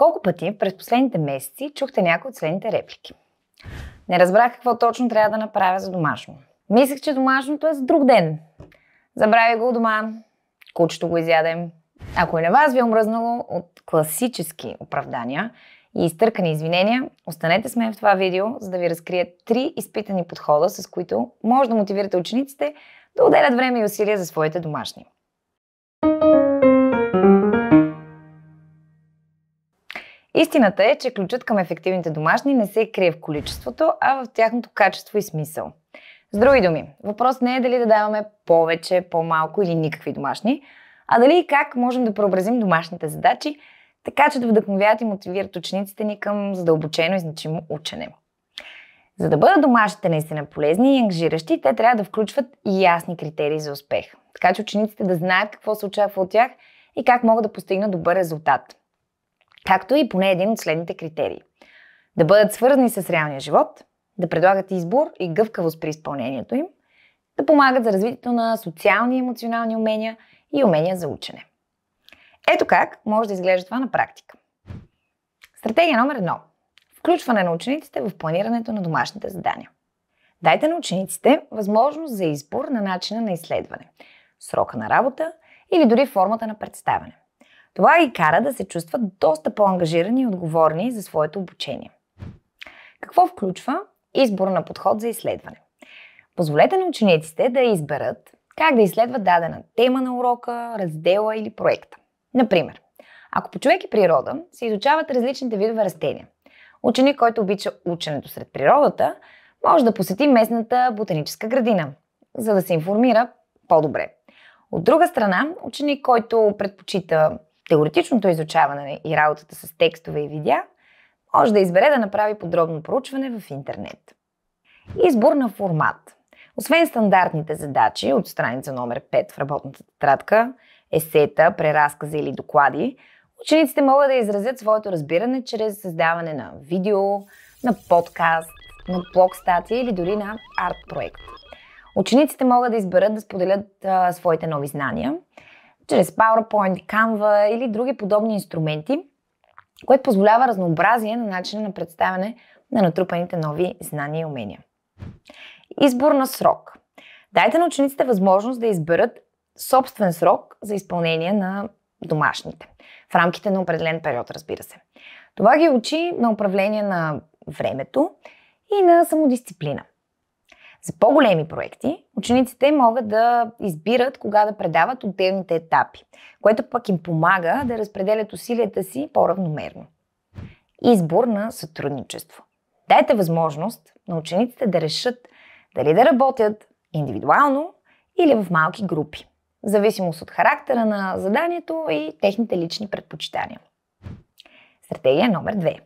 Колко пъти през последните месеци чухте някои от следните реплики? Не разбрах какво точно трябва да направя за домашно. Мислех, че домашното е за друг ден. Забравя го у дома. Кучето го изядем. Ако и на вас ви е омръзнало от класически оправдания и изтъркани извинения, останете с мен в това видео, за да ви разкрия 3 изпитани подхода, с които може да мотивирате учениците да отделят време и усилия за своите домашни. Истината е, че ключът към ефективните домашни не се крие в количеството, а в тяхното качество и смисъл. С други думи, въпрос не е дали да даваме повече, по-малко или никакви домашни, а дали и как можем да преобразим домашните задачи, така че да вдъхновяват и мотивират учениците ни към задълбочено и значимо учене. За да бъдат домашните наистина полезни и ангажиращи, те трябва да включват и ясни критерии за успех, така че учениците да знаят какво се очаква от тях и как могат да постигнат добър резултат. Както и поне един от следните критерии. Да бъдат свързани с реалния живот, да предлагат избор и гъвкавост при изпълнението им, да помагат за развитието на социални и емоционални умения и умения за учене. Ето как може да изглежда това на практика. Стратегия номер 1. Включване на учениците в планирането на домашните задания. Дайте на учениците възможност за избор на начина на изследване, срока на работа или дори формата на представяне. Това ги кара да се чувстват доста по-ангажирани и отговорни за своето обучение. Какво включва избор на подход за изследване? Позволете на учениците да изберат как да изследват дадена тема на урока, раздела или проекта. Например, ако по човек и природа се изучават различните видове растения, ученик, който обича ученето сред природата, може да посети местната ботаническа градина, за да се информира по-добре. От друга страна, ученик, който предпочита теоретичното изучаване и работата с текстове и видеа, може да избере да направи подробно проучване в интернет. Избор на формат. Освен стандартните задачи от страница номер 5 в работната тетрадка, есета, преразкази или доклади, учениците могат да изразят своето разбиране чрез създаване на видео, на подкаст, на блог статия или дори на арт проект. Учениците могат да изберат да споделят своите нови знания чрез PowerPoint, Canva или други подобни инструменти, което позволява разнообразие на начина на представяне на натрупаните нови знания и умения. Избор на срок. Дайте на учениците възможност да изберат собствен срок за изпълнение на домашните, в рамките на определен период, разбира се. Това ги учи на управление на времето и на самодисциплина. За по-големи проекти, учениците могат да избират кога да предават отделните етапи, което пък им помага да разпределят усилията си по-равномерно. Избор на сътрудничество. Дайте възможност на учениците да решат дали да работят индивидуално или в малки групи, в зависимост от характера на заданието и техните лични предпочитания. Стратегия номер 2.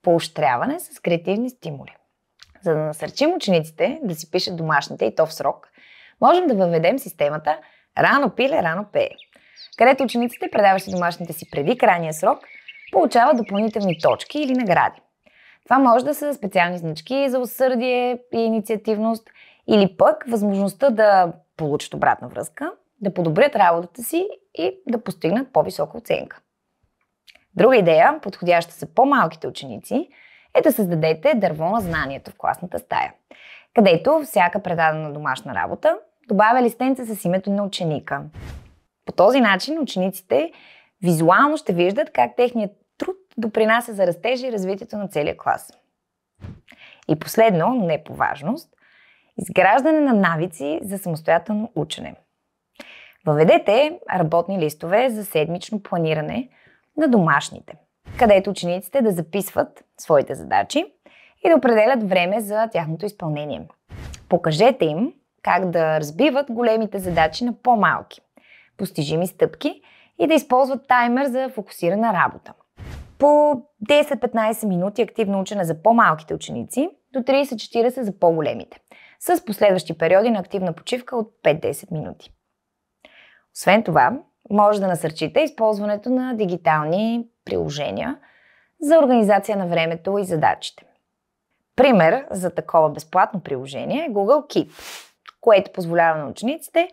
Поощряване с креативни стимули. За да насърчим учениците да си пишат домашните и то в срок, можем да въведем системата рано пиле, рано пее, където учениците, предаващи домашните си преди крайния срок, получават допълнителни точки или награди. Това може да са специални значки за усърдие и инициативност или пък възможността да получат обратна връзка, да подобрят работата си и да постигнат по-висока оценка. Друга идея, подходяща за по-малките ученици, е да създадете дърво на знанието в класната стая, където всяка предадена домашна работа добавя листенце с името на ученика. По този начин учениците визуално ще виждат как техният труд допринася за растежа и развитието на целия клас. И последно, но не по важност, изграждане на навици за самостоятелно учене. Въведете работни листове за седмично планиране на домашните, където учениците да записват своите задачи и да определят време за тяхното изпълнение. Покажете им как да разбиват големите задачи на по-малки, постижими стъпки и да използват таймер за фокусирана работа. По 10-15 минути активно учене за по-малките ученици, до 30-40 за по-големите, с последващи периоди на активна почивка от 5-10 минути. Освен това, може да насърчите използването на дигитални приложения за организация на времето и задачите. Пример за такова безплатно приложение е Google Keep, което позволява на учениците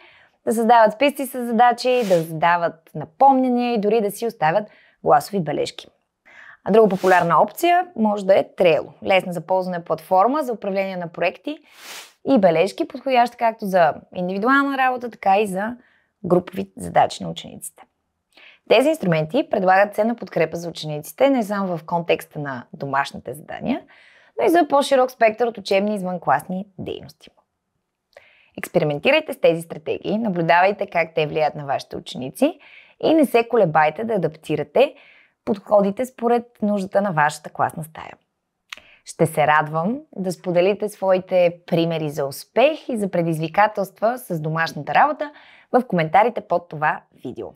да създават списъци с задачи, да задават напомняния и дори да си оставят гласови бележки. А друга популярна опция може да е Trello. Лесна за ползване платформа за управление на проекти и бележки, подходяща както за индивидуална работа, така и за групови задачи на учениците. Тези инструменти предлагат ценна подкрепа за учениците не само в контекста на домашните задания, но и за по-широк спектър от учебни извънкласни дейности. Експериментирайте с тези стратегии, наблюдавайте как те влияят на вашите ученици и не се колебайте да адаптирате подходите според нуждата на вашата класна стая. Ще се радвам да споделите своите примери за успех и за предизвикателства с домашната работа в коментарите под това видео.